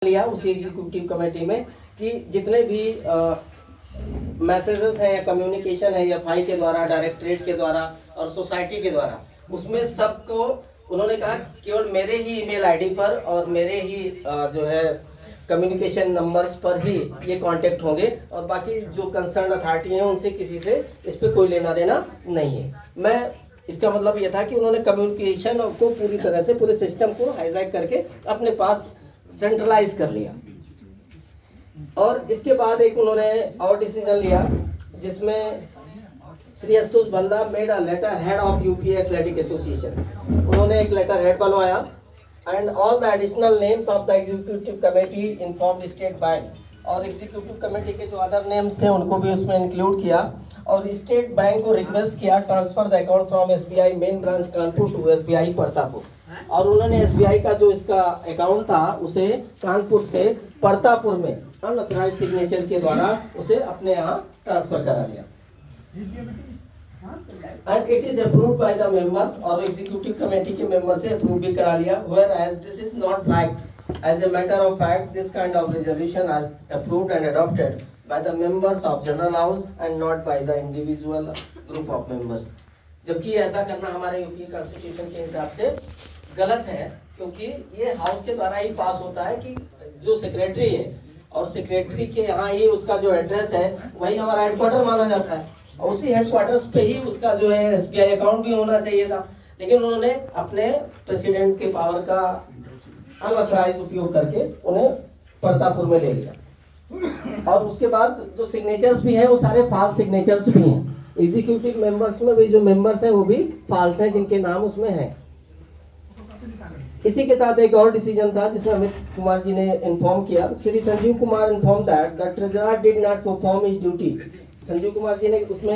लिया उसी executive committee में कि जितने भी मैसेजेस हैं या कम्युनिकेशन है एफआई के द्वारा, डायरेक्टरेट के द्वारा और सोसाइटी के द्वारा, उसमें सबको उन्होंने कहा केवल मेरे ही ईमेल आईडी पर और मेरे ही जो है कम्युनिकेशन नंबर्स पर ही ये कांटेक्ट होंगे और बाकी जो कंसर्न अथॉरिटी हैं उनसे किसी से इस पर कोई लेना देना नहीं है। मैं इसका मतलब ये था कि उन्होंने कम्युनिकेशन को पूरी तरह से पूरे सिस्टम को हाईजैक करके अपने पास सेंट्रलाइज कर लिया। और इसके बाद एक उन्होंने और डिसीजन लिया जिसमें Shri Ashutosh Bhalla made a letter head of UP athletic association. उन्होंने एक लेटर हेड बनवाया and all the additional names of the executive committee informed State Bank, और एग्जीक्यूटिव कमेटी के जो अदर नेम्स थे उनको भी उसमें इंक्लूड किया और स्टेट बैंक को रिक्वेस्ट किया transfer the account from SBI main branch Kanpur to SBI Partapur. और उन्होंने एसबीआई का जो इसका अकाउंट था उसे कानपुर से परतापुर में अनऑथराइज्ड सिग्नेचर के द्वारा उसे अपने यहाँ ट्रांसफर करा दिया। And it is approved by the members, और एग्जीक्यूटिव कमेटी के मेंबर से अप्रूव भी करा लिया। Whereas this is not fact, as a matter of fact this kind of resolution are approved and adopted by the members of general house and not by the individual group of members. जबकि ऐसा करना हमारे UP constitution के हिसाब से गलत है, क्योंकि ये हाउस के द्वारा ही पास होता है कि जो सेक्रेटरी है और सेक्रेटरी के यहाँ ही उसका जो एड्रेस है वही हमारा हेडक्वार्टर माना जाता है और उसी हेडक्वार्टर्स पे ही उसका जो है एसबीआई अकाउंट भी होना चाहिए था। लेकिन उन्होंने अपने प्रेसिडेंट के पावर का अनऑथराइज्ड उपयोग करके उन्हें परतापुर में ले लिया। और उसके बाद जो सिग्नेचर्स भी हैं वो सारे फाल्स सिग्नेचर्स भी हैं। एग्जीक्यूटिव मेंबर्स में भी जो मेंबर्स हैं वो भी फाल्स हैं जिनके नाम उसमें हैं। इसी के साथ एक और डिसीजन था जिसमें अमित कुमार जी ने इन्फॉर्म किया, Shri Sanjeev Kumar inform that the treasurer did not perform his duty. Sanjeev Kumar ji ने उसमें